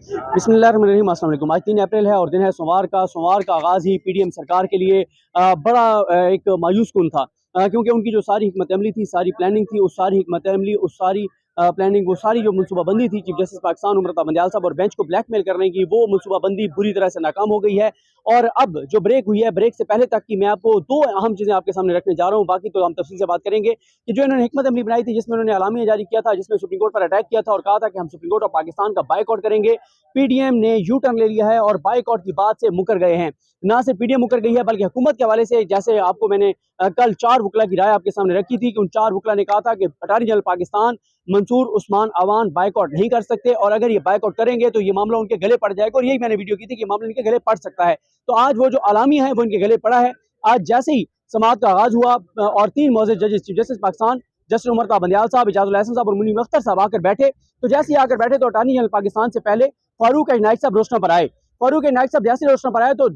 बिस्मिल्लाहिर्रहमानिर्रहीम, अस्सलाम वालेकुम। आज 3 अप्रैल है और दिन है सोमवार का। सोमवार का आगाज़ ही पीडीएम सरकार के लिए बड़ा एक मायूस कुन था, क्योंकि उनकी जो सारी हिकमत अमली थी, सारी प्लानिंग थी, उस सारी हिकमत अमली, उस सारी प्लानिंग, वो सारी जो मनसूबाबंदी थी चीफ जस्टिस पाकिस्तान उमर अता बंदियाल साहब और बेंच को ब्लैकमेल करने की, वो मनसूबाबंदी बुरी तरह से नाकाम हो गई है। और अब जो ब्रेक हुई है, ब्रेक से पहले तक की मैं आपको 2 अहम चीज़ें आपके सामने रखने जा रहा हूँ, बाकी तो हम तफसील से बात करेंगे कि जो इन्होंने हिकमत अमली बनाई थी, जिसमें उन्होंने एलामिया जारी किया था, जिसमें सुप्रीम कोर्ट पर अटैक किया था और कहा था कि हम सुप्रीम कोर्ट ऑफ पाकिस्तान का बायकॉट करेंगे। पीडीएम ने यू टर्न ले लिया है और बायकॉट की बात से मुकर गए हैं। ना सिर्फ पीडीएम मुकर गई है, बल्कि हुकूमत के हवाले से, जैसे आपको मैंने कल 4 वकला की राय आपके सामने रखी थी कि उन 4 वकला ने कहा था कि attorney general Pakistan Mansoor Usman Awan boycott नहीं कर सकते, और अगर ये बायकॉट करेंगे तो ये मामला उनके गले पड़ जाएगा। और यही मैंने वीडियो की थी कि मामला इनके गले पड़ सकता है। तो आज वो जो अलामिया है वो इनके गले पड़ा है। आज जैसे ही समाअत का आगाज हुआ और 3 मौजूद जजेस chief justice Pakistan justice Umar Ata Bandial साहब, इजाजुल हसन साहब और मुनीब अख्तर साहब आकर बैठे, तो जैसे ही आकर बैठे तो अटार्नी जनरल पाकिस्तान से पहले फारूक नाइक साहब रोशना पर आए। फारूक नाइक साहब जैसे रोशना पर आए तो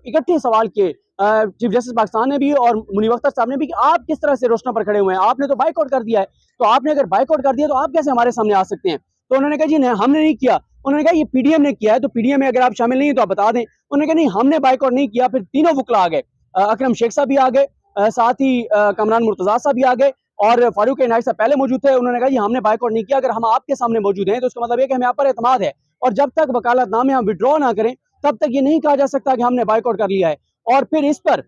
इकट्ठे सवाल किए चीफ जस्टिस पाकिस्तान ने भी और मुनीब अख्तर साहब ने भी कि आप किस तरह से रोशना पर खड़े हुए हैं, आपने तो बाइकआउट कर दिया है, तो आपने अगर बाइकआउट कर दिया तो आप कैसे हमारे सामने आ सकते हैं। तो उन्होंने कहा जी नहीं, हमने नहीं किया। उन्होंने कहा ये पीडीएम ने किया है, तो पीडीएम में अगर आप शामिल नहीं है तो आप बता दें। उन्होंने कहा नहीं, हमने बाइकआउट नहीं किया। फिर तीनों वकला आ गए, अकरम शेख साहब भी आ गए, साथ ही कमरान मुर्तजा साहब भी आ गए और फारूक नाइक साहब पहले मौजूद थे। उन्होंने कहा जी हमने बाइकआउट नहीं किया, अगर हम आपके सामने मौजूद हैं तो उसका मतलब है कि हमें आप पर एतमाद है, और जब तक वकालतनामे हम विड्रॉ ना करें तब तक ये नहीं कहा जा सकता कि हमने बाइकआउट कर लिया है। और फिर इस पर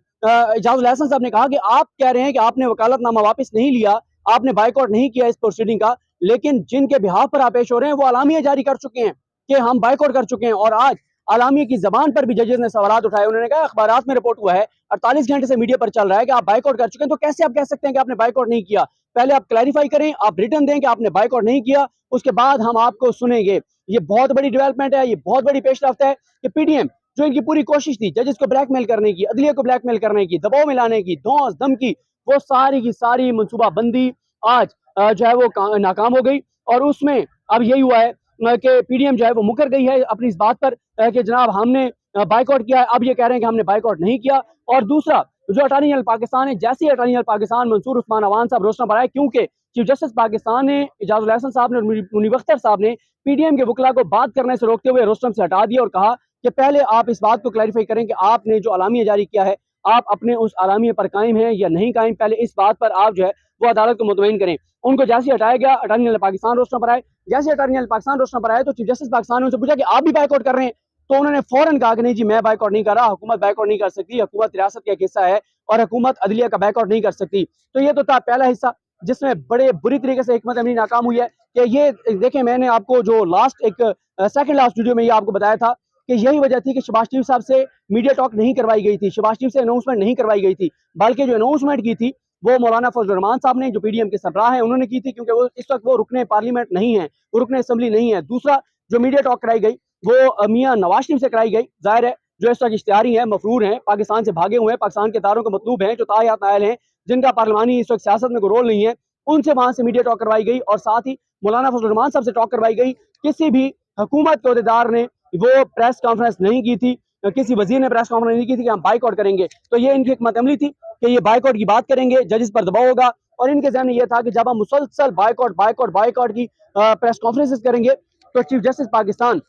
इजाजुल हसन साहब ने कहा कि आप कह रहे हैं कि आपने वकालतनामा वापस नहीं लिया, आपने बाइकआउट नहीं किया इस प्रोसीडिंग का, लेकिन जिनके बिहाफ पर आप पेश हो रहे हैं वो अलामिया जारी कर चुके हैं कि हम बाइकआउट कर चुके हैं। और आज अलामिया की जबान पर भी जजेस ने सवाल उठाए। उन्होंने कहा अखबारात में रिपोर्ट हुआ है, 48 घंटे से मीडिया पर चल रहा है कि आप बाइकआउट कर चुके हैं, तो कैसे आप कह सकते हैं कि आपने बाइकआउट नहीं किया। पहले आप क्लैरिफाई करें, आप रिटर्न दें कि आपने बाइकआउट नहीं किया, उसके बाद हम आपको सुनेंगे। ये बहुत बड़ी डेवलपमेंट है, ये बहुत बड़ी पेशरफ्त है कि पीडीएम, जो इनकी पूरी कोशिश थी जजेस को ब्लैकमेल करने की, अदलिया को ब्लैकमेल करने की, दबाव में लाने की, धौंस धमकी, वो सारी की सारी मनसूबाबंदी आज जो है वो नाकाम हो गई। और उसमें अब यही हुआ है कि पीडीएम जो है वो मुकर गई है अपनी इस बात पर कि जनाब हमने बाइकआउट किया है। अब ये कह रहे हैं कि हमने बाइकआउट नहीं किया। और दूसरा, जो अटार्नी जनरल पाकिस्तान है, जैसे ही अटार्नी जनरल पाकिस्तान मंसूर उस्मान अवान साहब रोशना पर आए, क्योंकि चीफ जस्टिस पाकिस्तान ने, इजाजुल हसन साहब ने और मुनीब अख्तर साहब ने पीडीएम के वकला को बात करने से रोकते हुए रोस्टम से हटा दिया और कहा कि पहले आप इस बात को क्लैरिफाई करें कि आपने जो अलामिया जारी किया है, आप अपने उस अलामिया पर कायम हैं या नहीं कायम, पहले इस बात पर आप जो है वो अदालत को मुतमईन करें। उनको जैसे हटाया गया, अटार्नी जनरल पाकिस्तान रोशना पर आए। जैसे अटार्नी जनरल पाकिस्तान रोशना पर आए तो चीफ जस्टिस पाकिस्तान ने उनसे पूछा कि आप भी बाइकआउट कर रहे हैं, तो उन्होंने फौरन कहा कि नहीं जी मैं बाइकआउट नहीं कर रहा, हुकूमत बाइकआउट नहीं कर सकती, हुकूमत रियासत का एक हिस्सा है और हुकूमत अदलिया का बाइकआउट नहीं कर सकती। तो ये तो था पहला हिस्सा जिसमें बड़े बुरी तरीके से हिकमत अमली नाकाम हुई है। कि ये देखें, मैंने आपको जो लास्ट एक सेकंड लास्ट वीडियो में ये आपको बताया था कि यही वजह थी कि शहबाज शरीफ साहब से मीडिया टॉक नहीं करवाई गई थी, शहबाज शरीफ से अनाउंसमेंट नहीं करवाई गई थी, बल्कि जो अनाउंसमेंट की थी वो मौलाना फजल रहमान साहब ने, जो पीडीएम के सरबराह हैं, उन्होंने की थी, क्योंकि वो इस वक्त वो रुकने पार्लियामेंट नहीं है, वो रुकने असेंबली नहीं है। दूसरा, जो मीडिया टॉक कराई गई वो मियाँ नवाज शरीफ से कराई गई। जाहिर है जो इस वक्त इश्तिहारी हैं, मफरूर हैं, पाकिस्तान से भागे हुए हैं, पाकिस्तान के तारों के मतलूब हैं, जो तायात नायल हैं, जिनका पार्लिमानी इस वक्त सियासत में कोई रोल नहीं है, उनसे वहां से मीडिया टॉक करवाई गई। और साथ ही मौलाना फजल रहमान साहब से टॉक करवाई गई। किसी भी हुकूमत के अहदेदार ने वो प्रेस कॉन्फ्रेंस नहीं की थी, किसी वजीर ने प्रेस कॉन्फ्रेंस नहीं की थी कि हम बाइकआउट करेंगे। तो ये इनकी हिकमत अमली थी कि ये बाइकआउट की बात करेंगे, जजेस पर दबाव होगा, और इनके जहन में यह था कि जब हम मुसलसल बाइकआउट बाइकआउट बाइकआउट की प्रेस कॉन्फ्रेंस करेंगे तो chief justice Pakistan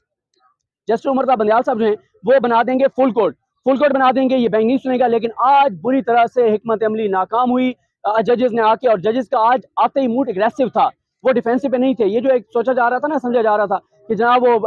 justice Umar Ata Bandial साहब जो हैं वो बना देंगे फुल कोर्ट बना देंगे, ये बैंक नहीं सुनेगा। लेकिन आज बुरी तरह से हिकमत अमली नाकाम हुई जजेस ने आके, और जजेस का आज आते ही मूड एग्रेसिव था, वो डिफेंसिव पे नहीं थे। ये जो एक सोचा जा रहा था ना, समझा जा रहा था कि जनाब वो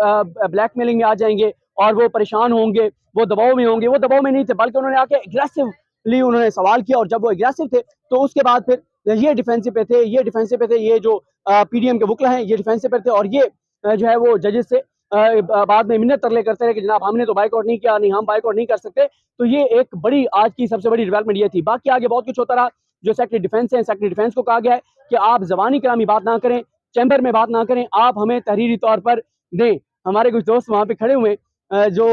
ब्लैकमेलिंग में आ जाएंगे और वो परेशान होंगे, वो दबाव में होंगे, वो दबाव में नहीं थे, बल्कि उन्होंने आके एग्रेसिवली उन्होंने सवाल किया। और जब वो एग्रेसिव थे तो उसके बाद फिर ये डिफेंसिव पे थे, ये जो पीडीएम के वकला हैं ये डिफेंसिव पे थे, और ये जो है वो जजेस से बाद में मिन्नत तरले करते रहे कि जनाब हमने तो बाइकआउट नहीं किया, नहीं हम बाइकआउट नहीं कर सकते। तो ये एक बड़ी आज की सबसे बड़ी डेवलपमेंट ये थी। बाकी आगे बहुत कुछ होता रहा। जो सेक्रेटरी डिफेंस है, सेक्रेटरी डिफेंस को कहा गया है कि आप जबानी कलामी बात ना करें, चैम्बर में बात ना करें, आप हमें तहरीरी तौर पर दें। हमारे कुछ दोस्त वहाँ पे खड़े हुए जो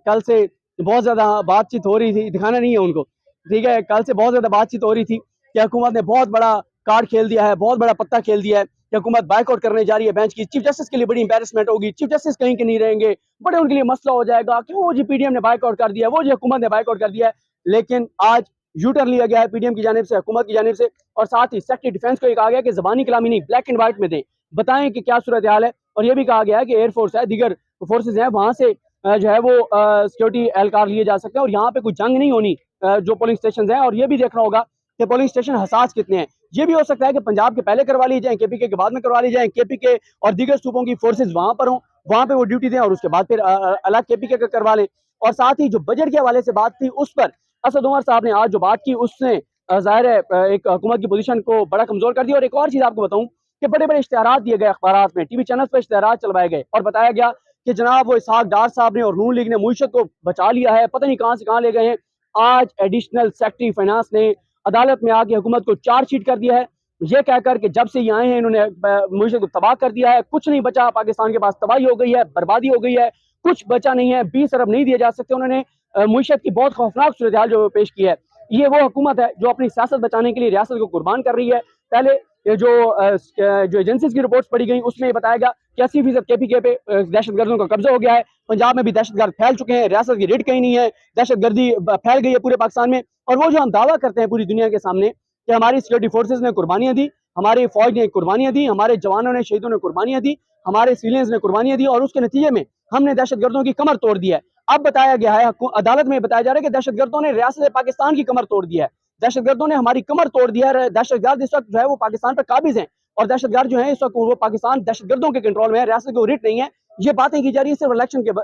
कल से बहुत ज़्यादा बातचीत हो रही थी, दिखाना नहीं है उनको, ठीक है, कल से बहुत ज़्यादा बातचीत हो रही थी कि हुकूमत ने बहुत बड़ा कार्ड खेल दिया है, बहुत बड़ा पत्ता खेल दिया है कि हुकूमत बाइकआउट करने जा रही है बेंच की। चीफ जस्टिस के लिए बड़ी इंपैरेसमेंट होगी, चीफ जस्टिस कहीं के नहीं रहेंगे, बड़े उनके लिए मसला हो जाएगा कि वो जी पीडीएम ने बाइकआउट कर दिया, वो जी हुकूमत ने बाइकआउट कर दिया है। लेकिन आज यू टर्न लिया गया है पीडीएम की जानिब से, हुकूमत की जानिब से, और साथ ही सेक्रेटरी डिफेंस को कहा गया कि जबानी कलामी नहीं, ब्लैक एंड व्हाइट में दें बताएं कि क्या सूरत हाल है। और ये भी कहा गया है कि एयरफोर्स है, दीगर फोर्सेज हैं, वहाँ से जो है वो सिक्योरिटी एहलकार लिए जा सकते हैं और यहाँ पे कोई जंग नहीं होनी जो पोलिंग स्टेशन हैं। और ये भी देखना होगा कि पोलिंग स्टेशन हसास कितने हैं। ये भी हो सकता है कि पंजाब के पहले करवा ली जाए, केपीके के बाद में करवा ली जाए, केपीके और दीगर सूबों की फोर्सेज वहां पर हों, वहां पे वो ड्यूटी दें और उसके बाद फिर अलग केपीके का करवा लें। और साथ ही जो बजट के हवाले से बात थी उस पर असद उमर साहब ने आज जो बात की उसने जाहिर है एक हुकूमत की पोजीशन को बड़ा कमजोर कर दिया। और एक और चीज आपको बताऊं कि बड़े बड़े इश्तिहारात दिए गए अखबार में, टीवी चैनल पर इश्तिहारात चलवाए गए और बताया गया कि जनाब वो इसहाक डार साहब ने और नून लीग ने मुईशत को बचा लिया है, पता नहीं कहां से कहां ले गए हैं। आज एडिशनल सेक्रेटरी फाइनेंस ने अदालत में आके हुकूमत को चार्जशीट कर दिया है, ये कहकर कि जब से ये आए हैं इन्होंने मुईशत को तबाह कर दिया है, कुछ नहीं बचा, पाकिस्तान के पास तबाही हो गई है, बर्बादी हो गई है, कुछ बचा नहीं है, 20 अरब नहीं दिए जा सकते। उन्होंने मुईशत की बहुत खौफनाक सूरत हाल जो पेश की है। ये वो हुकूमत है जो अपनी सियासत बचाने के लिए रियासत को कुर्बान कर रही है। पहले जो एजेंसीज की रिपोर्ट्स पड़ी गई उसमें बताया गया कि 80% केपीके पे दहशतगर्दों का कब्जा हो गया है, पंजाब में भी दहशतगर्द फैल चुके हैं, रियासत की रिट कहीं नहीं है, दहशतगर्दी फैल गई है पूरे पाकिस्तान में। और वो जो हम दावा करते हैं पूरी दुनिया के सामने कि हमारी सिक्योरिटी फोर्सेज ने कुर्बानियां दी, हमारी फौज ने कुर्बानियां दी, हमारे जवानों ने शहीदों ने कुर्बानियां दी, हमारे सिविलियंस ने कुर्बानियां दी और उसके नतीजे में हमने दहशतगर्दों की कमर तोड़ दी है। अब बताया गया है, अदालत में बताया जा रहा है कि दहशतगर्दों ने रियासत पाकिस्तान की कमर तोड़ दी है, दहशतगर्दों ने हमारी कमर तोड़ दिया है। दहशतगर्द इस वक्त जो है वो पाकिस्तान पर काबिज हैं और दहशतगर्द जो है इस वक्त वो पाकिस्तान दहशतगर्दों के कंट्रोल में है, रियासत को रिट नहीं है। ये बातें की जा रही है सिर्फ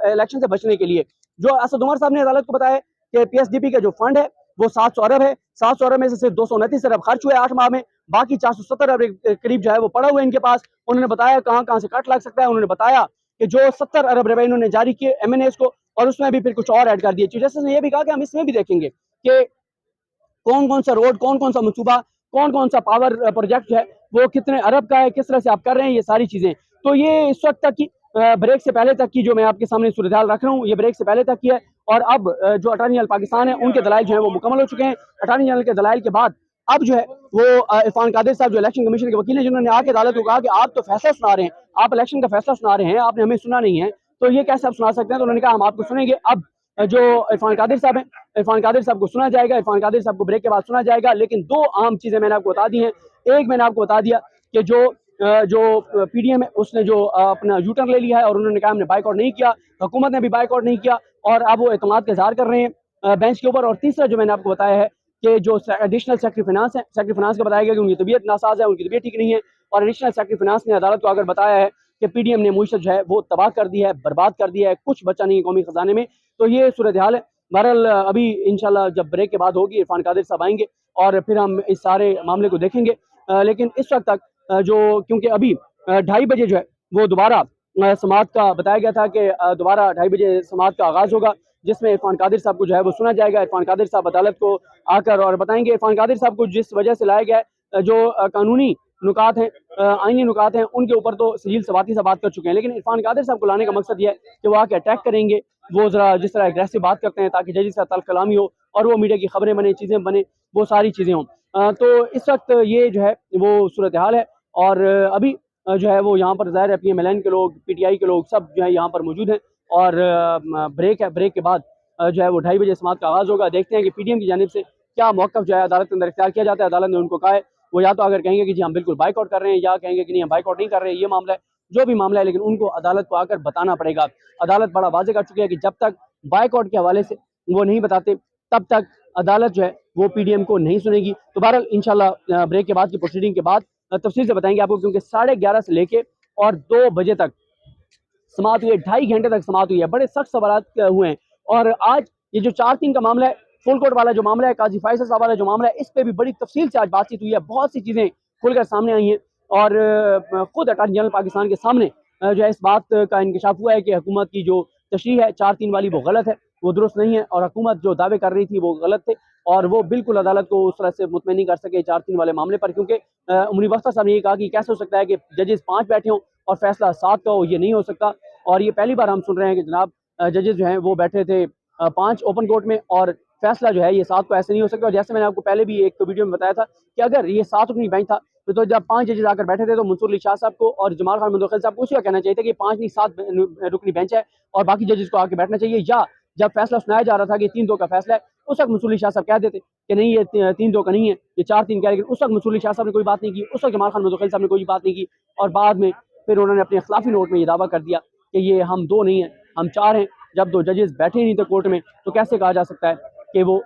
इलेक्शन से बचने के लिए। जो असद उमर साहब ने अदालत को बताया कि पीएसडीपी का जो फंड है वो 700 अरब है, 700 अरब में से सिर्फ 229 अरब खर्च हुए 8 माह में, बाकी 470 अरब करीब जो है वो पड़ा हुआ है इनके पास। उन्होंने बताया कहां कहां से कट लग सकता है। उन्होंने बताया कि जो 70 अरब रुपए इन्होंने जारी किए एमएनएस को और उसमें भी फिर कुछ और ऐड कर दिए। चीफ जस्टिस ने यह भी कहा कि हम इसमें भी देखेंगे कि कौन कौन सा रोड, कौन कौन सा मनसूबा, कौन कौन सा पावर प्रोजेक्ट है वो कितने अरब का है, किस तरह से आप कर रहे हैं, ये सारी चीजें। तो ये इस वक्त तक की ब्रेक से पहले तक की जो मैं आपके सामने सूरत हाल रख रहा हूँ, ये ब्रेक से पहले तक की है। और अब जो अटॉर्नी जनरल पाकिस्तान है उनके दलाइल जो है वो मुकम्मल हो चुके हैं। अटॉर्नी जनरल के दलाइल के बाद अब जो है वो इरफान कादिर साहब जो इलेक्शन कमीशन के वकील हैं, जिन्होंने आके अदालत को कहा कि आप तो फैसला सुना रहे हैं, आप इलेक्शन का फैसला सुना रहे हैं, आपने हमें सुना नहीं है, तो ये कैसे आप सुना सकते हैं। तो उन्होंने कहा हम आपको सुनेंगे। अब जो इरफान कादिर साहब हैं, इरफान कादिर साहब को सुना जाएगा, इरफान कादिर साहब को ब्रेक के बाद सुना जाएगा। लेकिन दो अहम चीजें मैंने आपको बता दी हैं। एक मैंने आपको बता दिया कि जो पीडीएम है उसने जो अपना यूटर्न ले लिया है और उन्होंने कहा हमने बाइकआउट नहीं किया, हुकूमत ने भी बाइकआउट नहीं किया और अब वो एतमाद का इजहार कर रहे हैं बेंच के ऊपर। और तीसरा जो मैंने आपको बताया है कि जो एडिशनल सेक्रेटरी फाइनेंस है, सेक्रेटरी फाइनेंस को बताया गया कि उनकी तबीयत नासाज है, उनकी तबीयत ठीक नहीं है। और एडिशनल सेक्रेटरी फाइनेंस ने अदालत को अगर बताया है कि पीडीएम ने मुईशत जो है वो तबाह कर दी है, बर्बाद कर दिया है, कुछ बचा नहीं है कौमी खजाने में। तो ये सूरत हाल है। बहरहाल अभी इंशाल्लाह जब ब्रेक के बाद होगी इरफान कादिर साहब आएंगे और फिर हम इस सारे मामले को देखेंगे। लेकिन इस वक्त तक जो क्योंकि अभी 2:30 बजे जो है वो दोबारा समाअत का बताया गया था कि दोबारा 2:30 बजे समाअत का आगाज होगा, जिसमें इरफान कादिर साहब को जो है वो सुना जाएगा। इरफान कादिर साहब अदालत को आकर और बताएंगे इरफान कादिर साहब को जिस वजह से लाया गया है, जो कानूनी नुकात हैं, आईनी नुकात हैं, उनके ऊपर तो सजील सवाती से बात कर चुके हैं। लेकिन इरफान कादिर साहब को लाने का मकसद यह है कि वो आके अटैक करेंगे, वो जरा जिस तरह एग्रेसिव बात करते हैं ताकि जजेस का तल्ख कलामी हो और वो मीडिया की खबरें बने, चीज़ें बने, वो सारी चीज़ें हों। तो इस वक्त ये जो है वो सूरत हाल है। और अभी जो है वो यहाँ पर ज़ाहिर है PMLN के लोग, PTI के लोग सब जो है यहाँ पर मौजूद हैं और ब्रेक है। ब्रेक के बाद जो है वो 2:30 बजे समाअत का आगाज़ होगा। देखते हैं कि PDM की जानिब से क्या मौक़िफ़ जो है अदालत के अंदर इख्तियार किया जाता है। अदालत ने उनको कहा है वो या तो अगर कहेंगे कि जी हम बिल्कुल बाइकआउट कर रहे हैं या कहेंगे कि नहीं हम बाइकआउट नहीं कर रहे हैं, ये मामला है, जो भी मामला है, लेकिन उनको अदालत को आकर बताना पड़ेगा। अदालत बड़ा वाज़ेह कर चुकी है कि जब तक बाइकआउट के हवाले से वो नहीं बताते तब तक अदालत जो है वो PDM को नहीं सुनेगी। तो बहरहाल इंशाल्लाह ब्रेक के बाद की प्रोसीडिंग के बाद तफसील से बताएंगे आपको, क्योंकि 11:30 से लेके और 2 बजे तक समाअत हुई है, 2.5 घंटे तक समाअत हुई है, बड़े सख्त सवालात हुए हैं। और आज ये जो 4-3 का मामला है, फुल कोर्ट वाला जो मामला है, काजी फैसल साहब वाला जो मामला है, इस पे भी बड़ी तफसील से आज बातचीत हुई है, बहुत सी चीज़ें खुलकर सामने आई हैं और खुद अटॉर्नी जनरल पाकिस्तान के सामने जो है इस बात का इंकशाफ हुआ है कि हुकूमत की जो तशरीह है 4-3 वाली वो गलत है, वो दुरुस्त नहीं है और हुकूमत जो दावे कर रही थी वो गलत थे और वो बिल्कुल अदालत को उस तरह से मुतमईन नहीं कर सके 4-3 वाले मामले पर। क्योंकि उमरी वक्ता साहब ने ये कहा कि कैसे हो सकता है कि जजेस 5 बैठे हों और फैसला 7 का हो, ये नहीं हो सकता। और ये पहली बार हम सुन रहे हैं कि जनाब जजेस जो हैं वो बैठे थे 5 ओपन कोर्ट में और फैसला जो है ये 7 को ऐसे नहीं हो सकता। और जैसे मैंने आपको पहले भी एक वीडियो में बताया था कि अगर ये 7 रुकनी बेंच था तो जब 5 जजेस आकर बैठे थे तो मंसूर अली शाह साहब को और जमाल खान मुंदखिल साहब को उसी का कहना चाहिए था कि 5 नहीं 7 रुकनी बेंच है और बाकी जजेस को आके बैठना चाहिए। या जब फैसला सुनाया जा रहा था कि 3-2 का फैसला है उस वक्त मंसूर अली शाह साहब कह देते कि नहीं ये 3-2 का नहीं है, ये 4-3 का है, लेकिन उस वक्त मंसूर अली शाह साहब ने कोई बात नहीं की, उस वक्त जमाल खान मुस्तफा साहब ने कोई बात नहीं की, और बाद में फिर उन्होंने अपने खिलाफी नोट में ये दावा कर दिया कि ये हम 2 नहीं हैं, हम 4 हैं। जब 2 जजेस बैठे ही नहीं थे कोर्ट में, तो कैसे कहा जा सकता है कि वो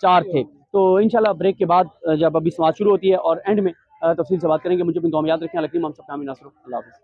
4 थे। तो इंशाल्लाह ब्रेक के बाद जब अभी समाअत शुरू होती है और एंड में तफसील से बात करेंगे। मुझे अपनी दुआ में याद रखें। अल्लाह हम सब कामयाब नासर। अल्लाह हाफ़िज़।